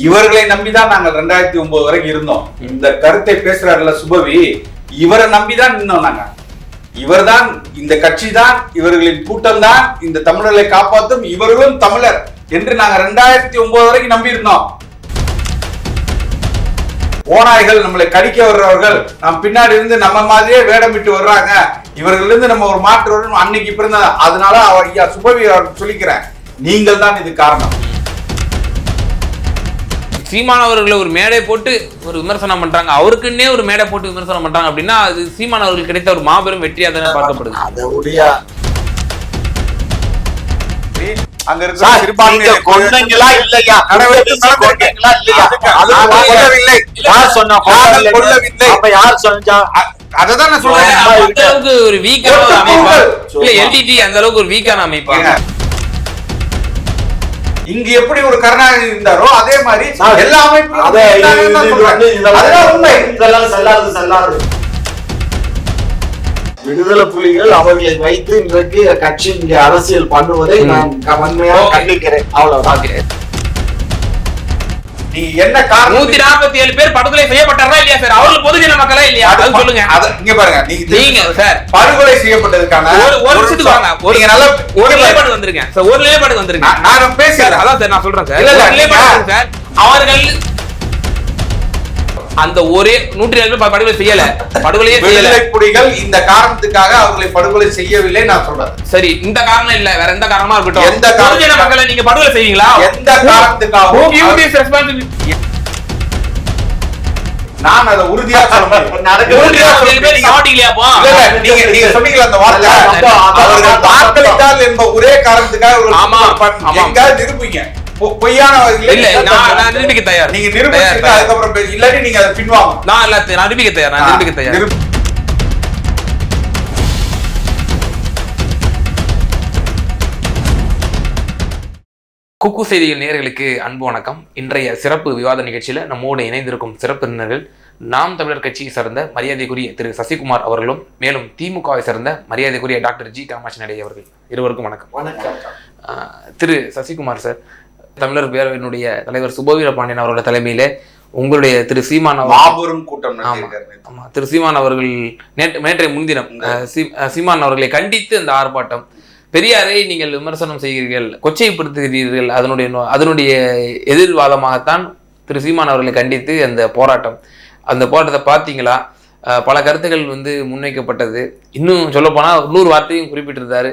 இவர்களை நம்பிதான் நாங்கள் 2009 வரைக்கும் இருந்தோம். இந்த கருத்தை பேசுறாருல சுபவி, இவரை நம்பிதான் நின்னோம் நாங்க. இவர்தான், இந்த கட்சி தான், இவர்களின் கூட்டம் தான் இந்த தமிழர்களை காப்பாற்றும், இவர்களும் தமிழர் என்று நாங்க 2009 வரைக்கும் நம்பி இருந்தோம். ஓநாய்கள் நம்மளை கடிக்க வர்றவர்கள் நம் பின்னாடி இருந்து நம்ம மாதிரியே வேடமிட்டு வர்றாங்க, இவர்கள் இருந்து நம்ம ஒரு மாற்று வரும் அன்னைக்கு பிறந்த. அதனால ஐயா சுபவி சொல்லிக்கிறேன், நீங்கள் தான் இது காரணம். சீமானவர்களை ஒரு மேடை போட்டு ஒரு விமர்சனம் பண்றாங்க, அவருக்குன்னே ஒரு மேடை போட்டு விமர்சனம் பண்றாங்க அப்படின்னா அது சீமானவர்களுக்கு கிடைத்த ஒரு மாபெரும் வெற்றியா தானே பார்க்கப்படுது. அங்க இருக்கிற கொண்டங்களா இல்லையா, அததான் நான் சொல்றேன். ஒரு வீக்கான அமைப்பா இல்ல எல்டிடி அந்த அளவுக்கு ஒரு வீக்கான அமைப்பா? இங்க எப்படி ஒரு கருணாநிதி இருந்தாரோ அதே மாதிரி எல்லா அமைப்பும் விடுதலை புலிகள் அவர்களை வைத்து இன்றைக்கு கட்சி இங்கே அரசியல் பண்ணுவதை நான் வன்மையாக கண்டிக்கிறேன். அவ்வளவுதான். நீ என்ன காரணம்? 147 பேர் படுகொலை செய்யப்பட்டாரா இல்லையா சார்? அவர்கள் பொதுஜன மக்களா இல்லையா? அது சொல்லுங்க. இங்க பாருங்க, நீங்க சார் படுகொலை செய்யப்பட்டதுக்கான ஒரு நிமிஷத்துக்கு வாங்க, ஒரு நிலைப்பாடு வந்துருங்க சார், ஒரு நிலைப்பாடு வந்துருங்க. நான் பேசுறேன், அதான் சார் நான் சொல்றேன் சார். இல்ல நிலைப்பாடு சார், அவர்கள் அந்த ஒரே 107 பேர் படுகொலை செய்யல, படுகொலையே செய்யல. புலிகள் இந்த காரணத்துக்காக அவர்களை படுகொலை செய்யவில்லை நான் சொல்றேன். சரி, இந்த காரணம் இல்ல, வேற எந்த காரணமா இருக்கட்டும், எந்த பொதுஜன மக்களை நீங்க படுகொலை செய்வீங்களா? எந்த காரணத்துக்காக நான் அதை உறுதியா சொல்ல முடியும். நீங்க சொன்னீங்களா அந்த வார்த்தை, அவர்கள் வாக்களித்தால் என்ப ஒரே காரணத்துக்காக எங்காவது நிரூபிங்க. பொய்யான இல்ல, நான் நிரூபிக்க தயார். நீங்க நிரூபிச்சீங்க, அதுக்கப்புறம் இல்லாட்டி நீங்க அதை பின்வாங்க. நான் நிரூபிக்க தயார், நான் நிரூபிக்க தயார். குக்கு செய்திகள் நேயர்களுக்கு அன்பு வணக்கம். இன்றைய சிறப்பு விவாத நிகழ்ச்சியில் நம்மோடு இணைந்திருக்கும் சிறப்பு விருந்தினர்கள் நாம் தமிழர் கட்சியை சார்ந்த மரியாதைக்குரிய திரு சசிகுமார் அவர்களும், மேலும் திமுகவை சார்ந்த மரியாதைக்குரிய டாக்டர் ஜி காமாட்சி நடை அவர்கள். இருவருக்கும் வணக்கம். வணக்கம். திரு சசிகுமார் சார், தமிழர் பேரவையினுடைய தலைவர் சுபவீர பாண்டியன் அவரோட தலைமையிலே உங்களுடைய திரு சீமான் மாபெரும் கூட்டம், திரு சீமான் அவர்கள் நேற்றைய முன்தினம் சீமான் அவர்களை கண்டித்து அந்த ஆர்ப்பாட்டம், பெரியாரை நீங்கள் விமர்சனம் செய்கிறீர்கள், கொச்சைப்படுத்துகிறீர்கள், அதனுடைய எதிர்வாதமாகத்தான் திரு சீமான் அவர்களை கண்டித்து அந்த போராட்டம். அந்த போராட்டத்தை பார்த்தீங்களா? பல கருத்துக்கள் முன்வைக்கப்பட்டது. இன்னும் சொல்லப்போனால் இன்னொரு வார்த்தையும் குறிப்பிட்டிருந்தாரு,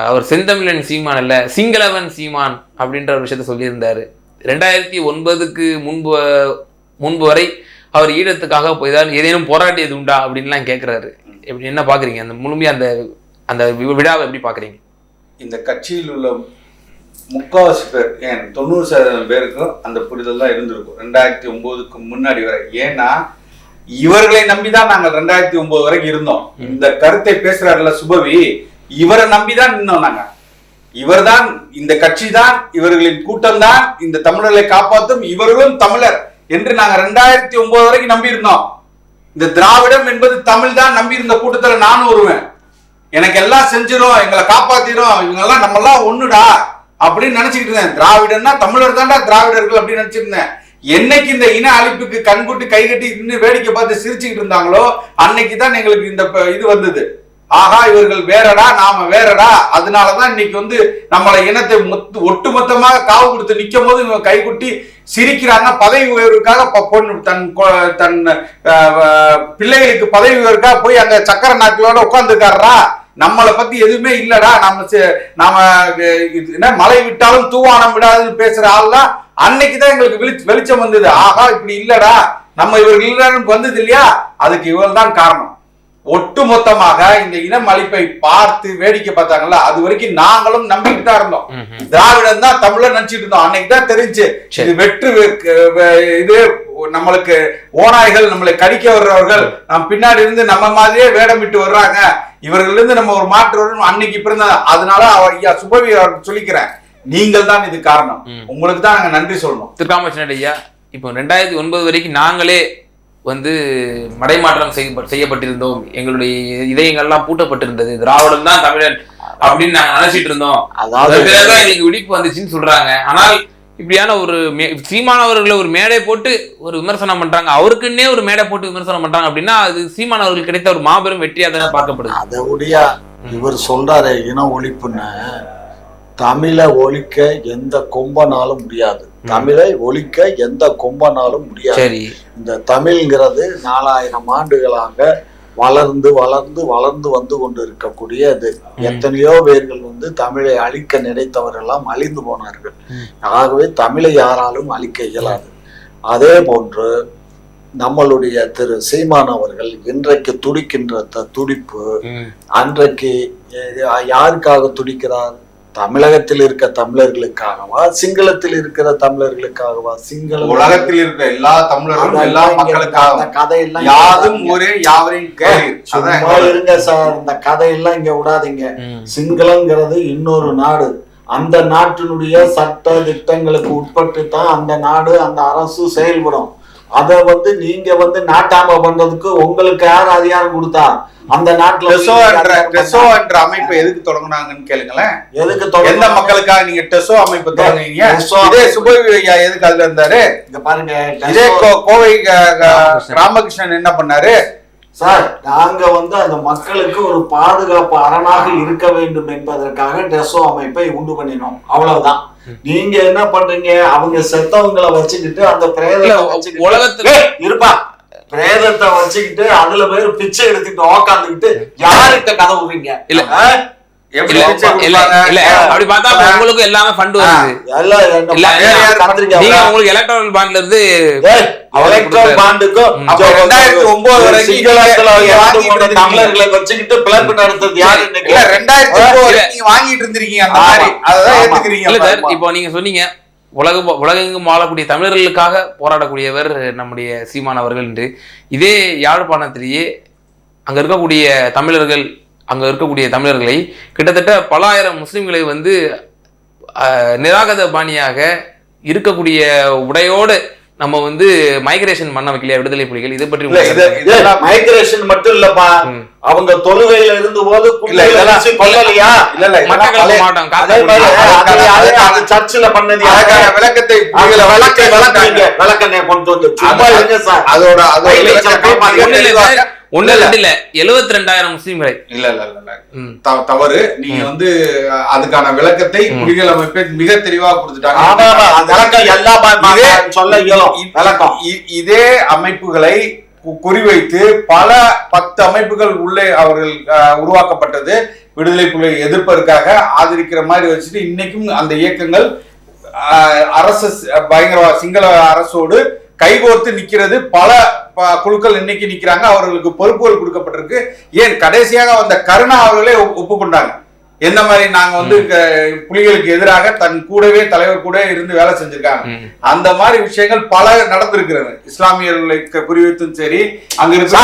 அவர் செந்தமிழன் சீமான் அல்ல, சிங்களவன் சீமான் அப்படின்ற ஒரு விஷயத்த சொல்லியிருந்தாரு. 2009க்கு முன்பு வரை அவர் ஈழத்துக்காக போய்தான் ஏதேனும் போராட்டியது உண்டா அப்படின்லாம் கேட்குறாரு. எப்படி என்ன பார்க்குறீங்க? அந்த முழுமையாக அந்த விழாவை எப்படி பார்க்குறீங்க? இந்த கட்சியில் உள்ள 3/4 பேர், ஏன் 90% பேருக்கும் அந்த புரிதல் தான் இருந்திருக்கும் 2009க்கு முன்னாடி வரை. ஏன்னா இவர்களை நம்பிதான் நாங்கள் 2009 வரைக்கும் இருந்தோம். இந்த கருத்தை பேசுறாருல சுபவி, இவரை நம்பிதான் நின்னோம் நாங்க. இவர்தான், இந்த கட்சி தான், இவர்களின் கூட்டம் தான் இந்த தமிழர்களை காப்பாற்றும், இவர்களும் தமிழர் என்று நாங்க 2009 வரைக்கும் நம்பி இருந்தோம். இந்த திராவிடம் என்பது தமிழ் தான் நம்பி இருந்த கூட்டத்துல நானும் வருவேன். எனக்கு எல்லாம் செஞ்சிடும், எங்களை காப்பாத்திரும், இவங்கெல்லாம் நம்மெல்லாம் ஒண்ணுடா அப்படின்னு நினைச்சுக்கிட்டு இருந்தேன். திராவிடன்னா தமிழர் தான்டா திராவிடர்கள் அப்படின்னு நினைச்சிருந்தேன். என்னைக்கு இந்த இன அழிப்புக்கு கண்கூட்டி கைகட்டி இன்னும் வேடிக்கை பார்த்து சிரிச்சுக்கிட்டு இருந்தாங்களோ அன்னைக்கு தான் எங்களுக்கு இந்த இது வந்தது. ஆகா, இவர்கள் வேறடா, நாம வேறடா. அதனாலதான் இன்னைக்கு நம்மளை இனத்தை ஒட்டுமொத்தமாக காவு கொடுத்து நிக்கும் போது இவங்க கைகுட்டி சிரிக்கிறாங்க. பதவி உயர்வுக்காக தன் பிள்ளைகளுக்கு பதவி உயர்வுக்காக போய் அங்க சக்கர நாட்களோட உட்கார்ந்துக்காரா. நம்மளை பத்தி எதுவுமே இல்லடா, நாம மழை விட்டாலும் தூவானம் விடாதுன்னு பேசுற ஆள்லாம் அன்னைக்குதான் எங்களுக்கு வெளிச்சம் வந்தது. ஆகா, இப்படி இல்லடா, நம்ம இவர்கள் வந்தது இல்லையா, அதுக்கு இவர்கள் தான் காரணம். ஒட்டுமொத்தமாக இந்த இனம் அழிப்பை பார்த்து வேடிக்கை பார்த்தாங்கல்ல, அது வரைக்கும் நாங்களும் நம்பிக்கிட்டு தான் இருந்தோம். திராவிடம் தான் தமிழர் நினைச்சிட்டு இருந்தோம். அன்னைக்கு தான் தெரிஞ்சு இது வெற்று, இது நம்மளுக்கு ஓநாய்கள் நம்மளை கடிக்க வர்றவர்கள் நம் பின்னாடி இருந்து நம்ம மாதிரியே வேடமிட்டு வர்றாங்க, இவர்கள் இருந்து நம்ம ஒரு மாற்று வரும் அன்னைக்கு பிறந்த. அதனால ஐயா சுபவி சொல்லிக்கிறேன், நீங்கள் தான் இது காரணம். உங்களுக்கு தான் நாங்க நன்றி சொல்லணும். திரு காமாட்சி ஐயா, இப்போ 2009 வரைக்கும் நாங்களே மடைமாற்றம் செய்யப்பட்டிருந்தோம், எங்களுடைய இதயங்கள்லாம் பூட்டப்பட்டிருந்தது, திராவிடம் தான் தமிழன் அப்படின்னு நாங்க நினைச்சிட்டு இருந்தோம். அதாவது விழிப்பு வந்துச்சுன்னு சொல்றாங்க. ஆனால் இப்படியான ஒரு சீமான் அவர்களை ஒரு மேடை போட்டு ஒரு விமர்சனம் பண்றாங்க, அவருக்குன்னே ஒரு மேடை போட்டு விமர்சனம் பண்றாங்க அப்படின்னா அது சீமான் அவர்களுக்கு கிடைத்த ஒரு மாபெரும் வெற்றியா தானே பார்க்கப்படுது. அதை உடைய இவர் சொல்றாரு இன ஒழிப்புன்னு, தமிழை ஒழிக்க எந்த கொம்பனாலும் முடியாது, தமிழை ஒழிக்க எந்த கொம்பனாலும் முடியாது. இந்த தமிழ்ங்கிறது 4000 ஆண்டுகளாக வளர்ந்து வளர்ந்து வளர்ந்து வந்து கொண்டு இருக்கக்கூடியது. எத்தனையோ பேர்கள் தமிழை அழிக்க நினைத்தவரெல்லாம் அழிந்து போனார்கள். ஆகவே தமிழை யாராலும் அழிக்க இயலாது. அதே போன்று நம்மளுடைய திரு சீமான் அவர்கள் இன்றைக்கு துடிக்கின்ற துடிப்பு அன்றைக்கு யாருக்காக துடிக்கிறார்? தமிழகத்தில் இருக்க தமிழர்களுக்காகவா, சிங்களத்தில் இருக்கிற தமிழர்களுக்காகவா? சிங்கள உலகத்தில் இருக்க எல்லா தமிழர்களும் எல்லா மக்களுக்காக கதையெல்லாம் யாரும் ஒரே யாவரையும் இருங்க சார், இந்த கதையெல்லாம் இங்க விடாதீங்க. சிங்களங்கிறது இன்னொரு நாடு, அந்த நாட்டினுடைய சட்ட திட்டங்களுக்கு உட்பட்டு தான் அந்த நாடு அந்த அரசு செயல்படும். அத நீங்க நாட்டாம பண்றதுக்கு உங்களுக்கு யார் அதிகாரம் கொடுத்தா? அந்த நாட்டுல டெசோ என்ற அமைப்பை எதுக்கு தொடங்கினாங்கன்னு கேளுங்களேன். எதுக்கு எந்த மக்களுக்காக நீங்க டெசோ அமைப்பு தொடங்குனீங்க? இதே சுபவி ஐயா எதுக்கு அதுல இருந்தாரு? இங்க பாருங்க, இதே கோவை ராமகிருஷ்ணன் என்ன பண்ணாரு? சார், நாங்க அந்த மக்களுக்கு ஒரு பாதுகாப்பு அரணாக இருக்க வேண்டும் என்பதற்காக டெசோ அமைப்பை உண்டு பண்ணினோம், அவ்வளவுதான். நீங்க என்ன பண்றீங்க? அவங்க செத்தவங்களை வச்சுக்கிட்டு அந்த பிரேதத்தை உலகத்துல இருப்பா பிரேதத்தை வச்சுக்கிட்டு அதுல போய் பிச்சை எடுத்துக்கிட்டு உக்காந்துக்கிட்டு யாருக்கிட்ட கதை விடுறீங்க? இல்ல அப்படி பார்த்தா உங்களுக்கு எல்லாமே ஃபண்ட் வருது. உங்களுக்கு எலக்ட்ரல் பாண்ட்ல இருந்து தமிழர்களை வச்சுக்கிட்டு பிளப்பு நடத்துறது யாரு? 2009 வாங்கிட்டு இருந்திருக்கீங்க. இப்போ நீங்க சொன்னீங்க உலகெங்கும் வாழக்கூடிய தமிழர்களுக்காக போராடக்கூடியவர் நம்முடைய சீமான் அவர்கள் என்று. இதே யாழ்ப்பாணத்திலேயே அங்க இருக்கக்கூடிய தமிழர்களை கிட்டத்தட்ட பல ஆயிரம் முஸ்லிம்களை நிராகத பாணியாக இருக்கக்கூடிய உடையோடு நம்ம மைக்ரேஷன் பண்ண வைக்கலையா விடுதலை புலிகள்? இதை பற்றி மைக்ரேஷன் மட்டும் இல்லப்பா, அவங்க தொழுகையில இருந்து போது சர்ச்சில் பண்ணது விளக்கத்தை கொண்டு வந்து அதோட 72,000 முஸ்லிம்களை தவறு. நீங்க அதுக்கான விளக்கத்தை புலிகள் அமைப்பை மிக தெளிவாக கொடுத்துட்டாங்க. இதே அமைப்புகளை குறிவைத்து பல 10 அமைப்புகள் உள்ளே அவர்கள் உருவாக்கப்பட்டது விடுதலை புலிகளை எதிர்ப்பதற்காக ஆதரிக்கிற மாதிரி வச்சுட்டு இன்னைக்கும் அந்த இயக்கங்கள் அரசு பயங்கரவாத சிங்கள அரசோடு கைகோர்த்து நிக்கிறது. பல குழுக்கள் இன்னைக்கு நிக்கிறாங்க, அவர்களுக்கு பொறுப்புகள் கொடுக்கப்பட்டிருக்கு. ஏன் கடைசியாக வந்த கருணா அவர்களே ஒப்புக்கொண்டாங்க. எந்த மாதிரி நாங்க புலிகளுக்கு எதிராக தன் கூடவே தலைவர் கூட இருந்து வேலை செஞ்சிருக்காங்க. அந்த மாதிரி விஷயங்கள் பல நடந்திருக்கிறது. இஸ்லாமியர்களை குறிவைத்தும் சரி, அங்க இருக்கிற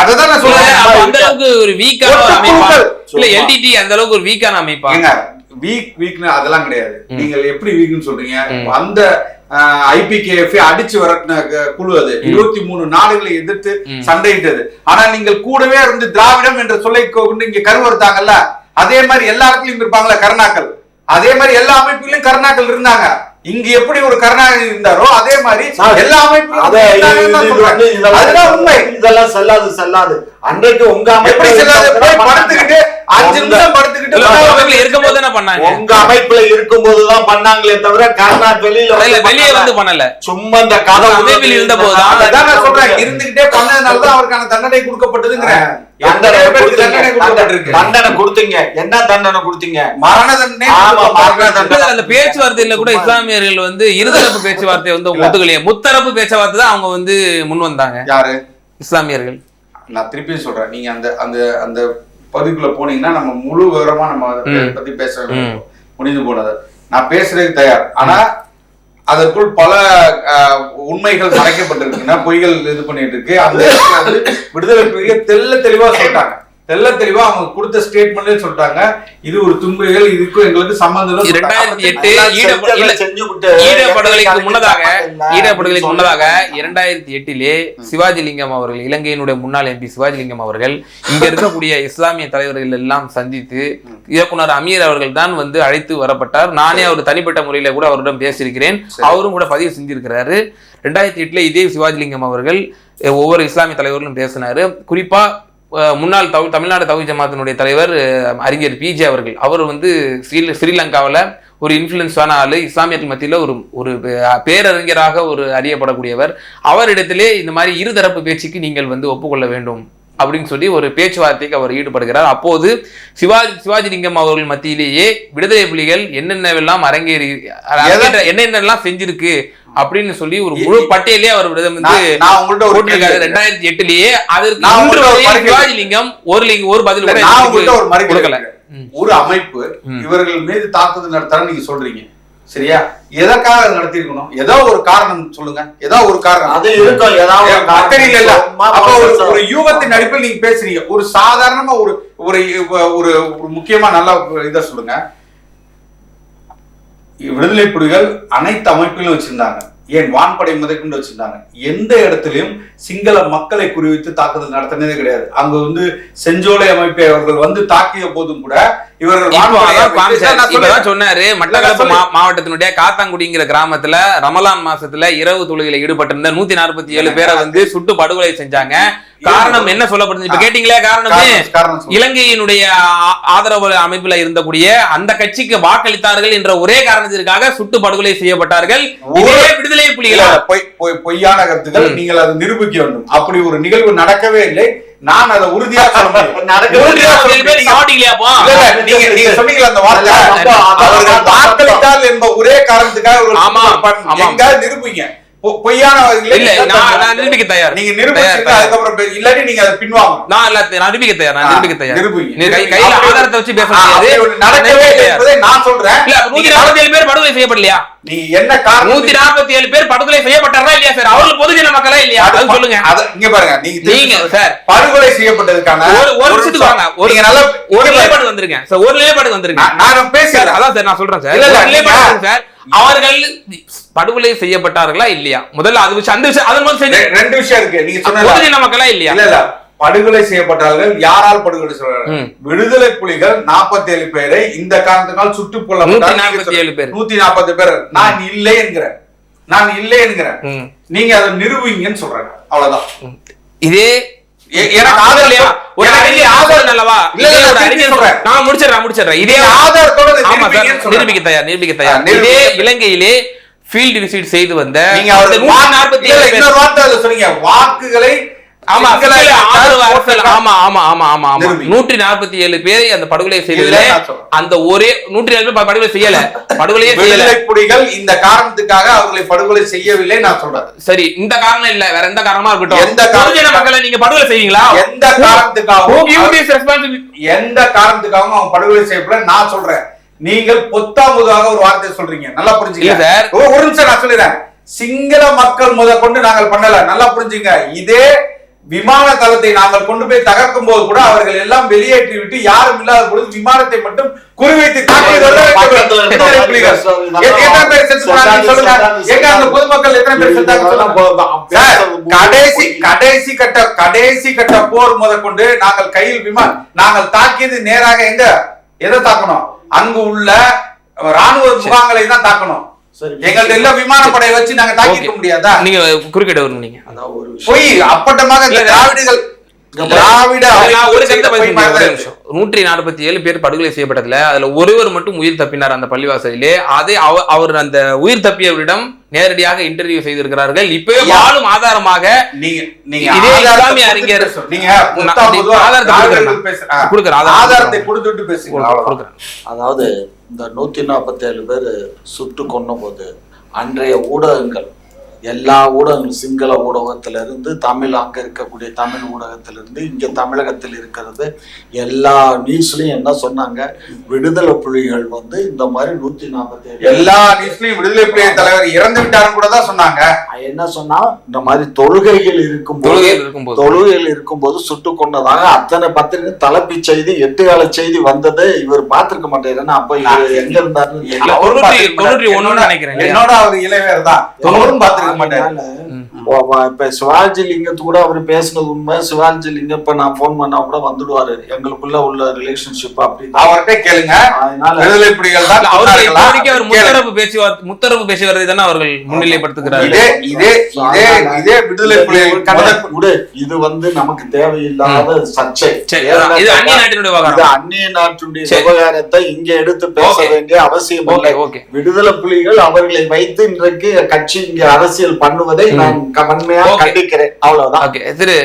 அததான் அந்த அளவுக்கு ஒரு வீக்கான அமைப்பா இல்ல எல்டிடி அந்த அளவுக்கு ஒரு வீக்கான அமைப்பா? வீக்னு அதெல்லாம் கிடையாது. நீங்கள் எப்படி வீக்னு சொல்றீங்க? அந்த IPKF அடிச்சு வரட்டின குழு அது 23 நாடுகளை எதிர்த்து சண்டையிட்டது. ஆனா நீங்கள் கூடவே இருந்து திராவிடம் என்ற சொல்லை கொண்டு இங்க கருவறுத்தாங்கல்ல, அதே மாதிரி எல்லா இடத்துலயும் இருப்பாங்கல்ல கருணாக்கள், அதே மாதிரி எல்லா அமைப்புகளிலும் கருணாக்கள் இருந்தாங்க. இங்க எப்படி ஒரு கருணாநிதி இருந்தாரோ அதே மாதிரி எல்லா அமைப்பும் இதெல்லாம் செல்லாது. அன்றைக்கு உங்க எப்படி செல்லாது? படுத்துக்கிட்டு 5 நிமிஷம் படுத்துக்கிட்டு இருக்கும்போது என்ன பண்ணாங்க? உங்க அமைப்புல இருக்கும்போதுதான் பண்ணாங்களே தவிர கருணா வெளியே பண்ணல. சும்மா இந்த கதை அமைப்பில் இருந்த போதுதான். அதான் நான் சொல்றேன், இருந்துகிட்டே பண்ணதுனாலதான் அவருக்கான தண்டனை கொடுக்கப்பட்டதுங்கிறேன். தண்டனை கொடுத்தீங்க. என்ன தண்டனை கொடுத்தீங்க? மரண தண்டனை. அந்த பேச்சுவார்த்தையில கூட இஸ்லாமியர்கள் இருதரப்பு பேச்சுவார்த்தை ஒத்துக்கலையே, முத்தரப்பு பேச்சுவார்த்தை தான் அவங்க முன் வந்தாங்க. யாரு? இஸ்லாமியர்கள். நான் திருப்பி சொல்றேன், நீங்க அந்த அந்த அந்த பகுதிக்குள்ள போனீங்கன்னா நம்ம முழு விவரமா நம்ம அதை பத்தி பேச முடிந்து போனது. நான் பேசுறதுக்கு தயார். ஆனா அதற்குள் பல உண்மைகள் மறைக்கப்பட்டிருக்குன்னா பொய்கள் இது பண்ணிட்டு இருக்கு. அந்த விடுதலை புலிகள் தெளிவா சொல்லிட்டாங்க. தெள்ள தெளிவா அவங்க கொடுத்த ஸ்டேட்மெண்ட்ல சொல்லிட்டாங்க, இது ஒரு துன்பைகள், இதுக்கும் எங்களுக்கு சம்பந்தம் இல்லை. 2008 ஈழப்படுகொலைக்கு முன்னதாக 2008 சிவாஜிலிங்கம் அவர்கள், இலங்கையினுடைய முன்னாள் MP சிவாஜிலிங்கம் அவர்கள் இங்க இருக்கக்கூடிய இஸ்லாமிய தலைவர்கள் எல்லாம் சந்தித்து இயக்குனர் அமீர் அவர்கள் தான் வந்து அழைத்து வரப்பட்டார். நானே அவர் தனிப்பட்ட முறையில கூட அவரிடம் பேசியிருக்கிறேன், அவரும் கூட பதிவு செஞ்சிருக்கிறாரு. 2008 இதே சிவாஜிலிங்கம் அவர்கள் ஒவ்வொரு இஸ்லாமிய தலைவர்களும் பேசினாரு. குறிப்பா முன்னாள் தமிழ்நாடு தௌஹீத் ஜமாத்தினுடைய தலைவர் அறிஞர் PJ அவர்கள், அவர் வந்து ஸ்ரீலங்காவில் ஒரு இன்ஃப்ளூயன்ஸான ஆளு, இஸ்லாமியர்கள் மத்தியில் ஒரு பேரறிஞராக ஒரு அறியப்படக்கூடியவர். அவரிடத்திலே இந்த மாதிரி இருதரப்பு பேச்சுக்கு நீங்கள் வந்து ஒப்புக்கொள்ள வேண்டும் அப்படின்னு சொல்லி ஒரு பேச்சுவார்த்தைக்கு அவர் ஈடுபடுகிறார். அப்போது சிவாஜிலிங்கம் அவர்கள் மத்தியிலேயே விடுதலை புலிகள் என்னென்னவெல்லாம் அரங்கேறி என்னென்னலாம் செஞ்சிருக்கு அப்படின்னு சொல்லி ஒரு முழு பட்டியலே அவர் வந்து 2008 அதற்கு சிவாஜிலிங்கம் ஒரு பதில் கொடுக்கல. ஒரு அமைப்பு இவர்கள் மீது தாக்குதல் நடத்த நீங்க சொல்றீங்க, சரியா? எதற்காக நடத்திருக்கணும்? ஏதோ ஒரு காரணம் சொல்லுங்க, ஏதோ ஒரு காரணம் அது இருக்கும். ஒரு யூகத்தின் அடிப்பில் நீங்க பேசுறீங்க. ஒரு சாதாரணமா ஒரு முக்கியமா நல்ல இதை சொல்லுங்க. விடுதலை புலிகள் அனைத்து அமைப்பிலும் வச்சிருந்தாங்க, ஏன் வான்படை முதற்கொண்டு வச்சிருந்தாங்க. எந்த இடத்திலையும் சிங்கள மக்களை குறிவைத்து தாக்குதல் நடத்தினதே கிடையாது. அங்க வந்து செஞ்சோலை அமைப்பை அவர்கள் வந்து தாக்கிய போதும் கூட இவர்கள் சொன்னாரு. மட்டக்களப்பு மாவட்டத்தினுடைய காத்தாங்குடிங்கிற கிராமத்துல ரமலான் மாசத்துல இரவு தொழுகையில ஈடுபட்டிருந்த 147 பேரை வந்து சுட்டு படுகொலை செஞ்சாங்க. காரணம் என்ன சொல்லப்படுது இப்ப கேட்டீங்களே? காரணமே இலங்கையினுடைய ஆதரவு அமைப்புல இருந்தக்கூடிய அந்த கட்சிக்கு வாக்களித்தார்கள் என்ற ஒரே காரணத்திற்காக சுட்டு படுகொலை செய்யப்பட்டார்கள். விடுதலை புலிகளா? பொய்யான கருத்துக்கள், நீங்கள் அதை நிரூபிக்க வேண்டும். அப்படி ஒரு நிகழ்வு நடக்கவே இல்லை. நான் அதை உறுதியா சொல்ல முடியும். நீங்க சொன்னீங்களா அந்த வார்த்தை, அவர்கள் வாக்களித்தால் என்ப ஒரே காரணத்துக்காக நிரூபிங்க. பொய்யான நான் நிரூபிக்க தயார். நீங்க நிரூபிச்சீங்க, அதுக்கப்புறம் இல்லாட்டி நீங்க அதை பின்வாங்க. நான் நிரூபிக்க தயார். நிரூபிங்க. கையில ஆதாரத்தை வச்சு பேச முடியாது. நடக்கவே என்பதை நான் சொல்றேன். 147 பேர் படுகொலை செய்யப்படலையா? நீ என்ன காரணம்? 147 பேர் படுகொலை செய்யப்பட்டாரா இல்லையா சார்? அவர்கள் பொதுஜன மக்களா இல்லையா? அது சொல்லுங்க. இங்க பாருங்க, நீங்க சார் படுகொலை செய்யப்பட்டதுக்கான ஒரு நிலைப்பாடு வந்துருங்க சார். ஒரு நிலைப்பாடு வந்துருங்க. நான் பேசுறேன், அதான் சார் நான் சொல்றேன் சார். சார் அவர்கள் படுகொலை செய்யப்பட்டார்களா இல்லையா? முதல்ல அது விஷயம், அந்த விஷயம், ரெண்டு விஷயம் இருக்கு. நீங்க சொன்ன மக்களா இல்லையா? இல்ல படுகொலை செய்யப்பட்டார்கள். யாரால் படுகொலை செய்யப்பட்டார்கள்? விடுதலை புலிகள் 47 பேரை இந்த காரணத்தினால் சுட்டுக் கொல்லப்பட்டார்கள். 140 பேர். நான் இல்லை என்கிறேன். நீங்க அதை நிரூபிங்கன்னு சொல்றாங்க, அவ்வளவுதான். இதே எனக்கு ஆதரவு ஒரு ஆதரவு அல்லவா? நான் முடிச்சிடுறேன். இதே ஆதரத்தோட நிரூபிக்க தயார். இதே இலங்கையிலே ஃபீல்ட் விசிட் செய்து வந்த நீங்க 147 சொன்னீங்க வாக்குகளை. 147 பேரை அந்த படுகொலை செய்ததிலே அந்த ஒரே 147 பேர் படுகொலை செய்யல. புலிகள் இந்த காரணத்துக்காக அவர்களை படுகொலை செய்யவில்லை நான் சொல்றேன். சரி, இந்த காரணம் இல்ல, வேற எந்த காரணமா இருக்கட்டும், எந்த மக்களை நீங்க படுகொலை செய்வீங்களா? எந்த காரணத்துக்காகவும் அவங்க படுகொலை செய்யப்பட நான் சொல்றேன். நீங்கள் பொத்தாமுதாக ஒரு வார்த்தை சொல்றீங்க, நல்லா புரிஞ்சுங்க சார். ஒரு நிமிஷம் நான் சொல்லிடுறேன். சிங்கள மக்கள் முதற்கொண்டு நாங்கள் பண்ணல, நல்லா புரிஞ்சுங்க. இதே விமான தளத்தை நாங்கள் கொண்டு போய் தகர்க்கும் போது கூட அவர்கள் எல்லாம் வெளியேற்றி விட்டு யாரும் இல்லாத பொழுது விமானத்தை மட்டும் குறிவைத்து பொதுமக்கள் எத்தனை பேர் கடைசி கட்ட போர் முதற்கொண்டு நாங்கள் கையில் விமானம் நாங்கள் தாக்கியது நேராக எதை தாக்கணும்? அங்கு உள்ள ராணுவ முகாம்களை தான் தாக்கணும். எங்கள்ட்ட எல்லாம் விமானப்படை வச்சு நாங்க தாக்கிக்க முடியாதா? நீங்க குறுக்கிட வரணும். நீங்க போய் அப்பட்டமாக திராவிட 147 பேர் படுகொலை செய்யப்பட்டதுல அதுல ஒருவர் மட்டும் உயிர் தப்பினார் அந்த பள்ளிவாசலிலே. அதே அவர் அந்த உயிர் தப்பியவரிடம் நேரடியாக இன்டர்வியூ செய்திருக்கிறார்கள். இப்பவே வாழும் ஆதாரமாக இதே இஸ்லாமிய அறிஞர் ஆதாரத்தை கொடுத்துட்டு பேசுங்க. அதாவது இந்த 147 பேர் சுட்டு கொன்ன போது அன்றைய ஊடகங்கள் எல்லா ஊடகங்கள் சிங்கள ஊடகத்திலிருந்து தமிழ் அங்க இருக்கக்கூடிய தமிழ் ஊடகத்திலிருந்து இங்க தமிழகத்தில் இருக்கிறது எல்லா நியூஸ்லயும் என்ன சொன்னாங்க, விடுதலை புலிகள் வந்து இந்த மாதிரி 147 எல்லா நியூஸ்லயும் விடுதலை புலிகள் தலைவர் இறந்து விட்டாருன்னு கூட தான் சொன்னாங்க. என்ன சொன்னா, இந்த மாதிரி தொழுகைகள் இருக்கும்போது சுட்டு கொண்டதாக அத்தனை பத்திரிகை தலைப்பு செய்தி 8 கால செய்தி வந்தது இவர் பார்த்திருக்க மாட்டேன். அப்ப இவர் எங்க இருந்தாரு நினைக்கிறேன். என்னோட அவர் இளைஞர் தான், அவரும் பார்த்திருக்க மாட்டாரு. இப்ப சிவாஜி லிங்கத்து கூட அவர் பேசுனது உண்மை. சிவாஜி லிங்கம் இப்ப நான் போன் பண்ணா கூட வந்துடுவாரு, எங்களுக்குள்ள உள்ள ரிலேஷன்ஷிப் அப்படி அவர்கிட்ட கேளுங்க. அதனால விடுதலை புலிகள் தான் முத்தரப்பு பேசுவதை தானே அவர்கள் முன்னிலைப்படுத்துகிறார்கள். இதே விடுதலை புலிகள் இது வந்து நமக்கு தேவையில்லாத சர்ச்சை. இது அந்நிய நாட்டினுடைய விவகாரம். அந்நிய நாட்டுடைய விவகாரத்தை இங்க எடுத்து பேச வேண்டிய அவசியம் இல்லை. விடுதலை புலிகள் அவர்களை வைத்து இன்றைக்கு கட்சி இங்க அரசியல் பண்ணுவதை நான் வன்மையா கண்டிக்கிறேன். அவ்வளவுதான். திரு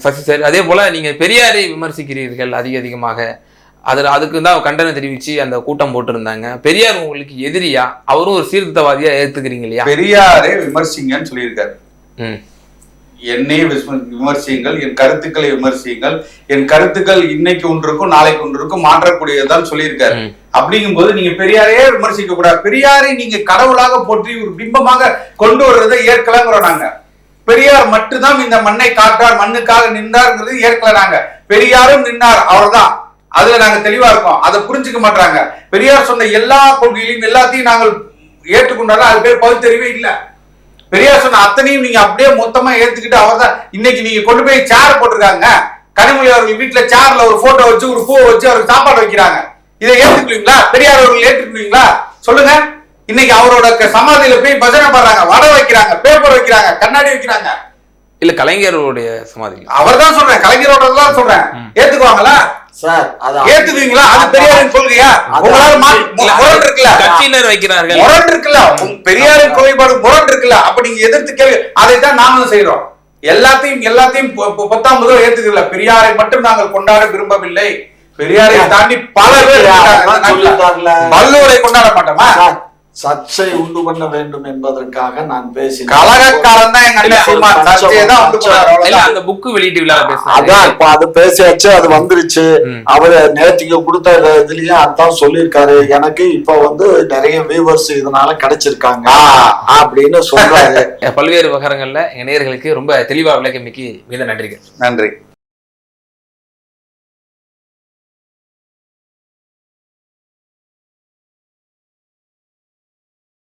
சசி சார், அதே போல நீங்க பெரியாரை விமர்சிக்கிறீர்கள் அதிகமாக. அதுக்கு தான் கண்டனம் தெரிவிச்சு அந்த கூட்டம் போட்டிருந்தாங்க. பெரியார் உங்களுக்கு எதிரியா, அவரும் ஒரு சீர்திருத்தவாதியா ஏத்துக்கிறீங்க இல்லையா? பெரியாரே விமர்சிங்கன்னு சொல்லியிருக்காரு. என்னை விமர்சியுங்கள், என் கருத்துக்களை விமர்சியுங்கள், என் கருத்துக்கள் இன்னைக்கு ஒன்றுக்கும் நாளைக்கு ஒன்றுக்கும் மாற்றக்கூடியதான் சொல்லியிருக்காரு. அப்படிங்கும் போது நீங்க பெரியாரையே விமர்சிக்க கூடாது. பெரியாரை நீங்க கடவுளாக போற்றி ஒரு பிம்பமாக கொண்டு வர்றதை ஏற்கலாங்கிறோம் நாங்க. பெரியார் மட்டும்தான் இந்த மண்ணை காட்டார், மண்ணுக்காக நின்றார்ங்கிறது ஏற்கல நாங்க. பெரியாரும் நின்றார், அவர்தான். அதுல நாங்க தெளிவா இருக்கோம். அதை புரிஞ்சுக்க மாட்டாங்க. பெரியார் சொன்ன எல்லா கொள்கைகளையும் எல்லாத்தையும் நாங்கள் ஏற்றுக்கொண்டாலும் அது பேர் பகுத்தறிவே இல்லை. பெரியார் சொன்ன அத்தனையும் நீங்க அப்படியே மொத்தமா ஏத்துக்கிட்டு அவர்தான். இன்னைக்கு நீங்க கொண்டு போய் சேர் போட்டிருக்காங்க, கனிமொழி அவர்கள் வீட்டுல சேர்ல ஒரு போட்டோ வச்சு ஒரு பூவை வச்சு அவருக்கு சாப்பாடு வைக்கிறாங்க. இதை ஏத்துக்குவீங்களா? பெரியார் அவர்கள் ஏற்றுக்குவீங்களா? சொல்லுங்க. இன்னைக்கு அவரோட சமாதியில போய் பஜனை பாடுறாங்க, வடை வைக்கிறாங்க, பேப்பர் வைக்கிறாங்க, கண்ணாடி வைக்கிறாங்க. இல்ல கலைஞருடைய சமாதி அவர் தான் சொல்றேன், கலைஞரோட தான் சொல்றேன். ஏத்துக்குவாங்களா சார்? ஏத்துக்குவீங்களா? அது பெரியாரின் கொள்கையா? உங்களால முரண் இருக்குல்ல, கட்சியினர் வைக்கிறார்கள், முரண் இருக்குல்ல, பெரியாரின் கொள்கைப்பாடு முரண் இருக்குல்ல. அப்ப நீங்க எதிர்த்து கேள்வி, அதைத்தான் நாங்களும் செய்யறோம். எல்லாத்தையும் 10ஆம் முதல் ஏத்துக்கல. பெரியாரை மட்டும் நாங்கள் கொண்டாட விரும்பவில்லை. பெரியாரை தாண்டி பல பேர் வள்ளுவரை கொண்டாட மாட்டோமா? சர்ச்சை உண்டு பண்ண வேண்டும் என்பதற்காக நான் பேசினேன். கலகக்காரன் தான் எங்க அந்த புக்கு வெளியீட்டு விழா அதான் இப்ப அது பேசியாச்சு, அது வந்துருச்சு. அவரு நேற்றுக்கு கொடுத்த இதுலயும் அதான் சொல்லியிருக்காரு. எனக்கு இப்ப வந்து நிறைய வியூவர்ஸ் இதனால கிடைச்சிருக்காங்க அப்படின்னு சொல்றாரு. பல்வேறு விவகாரங்கள்ல இணையர்களுக்கு ரொம்ப தெளிவா விளக்கமிக்கு மிக நன்றிகள். நன்றி.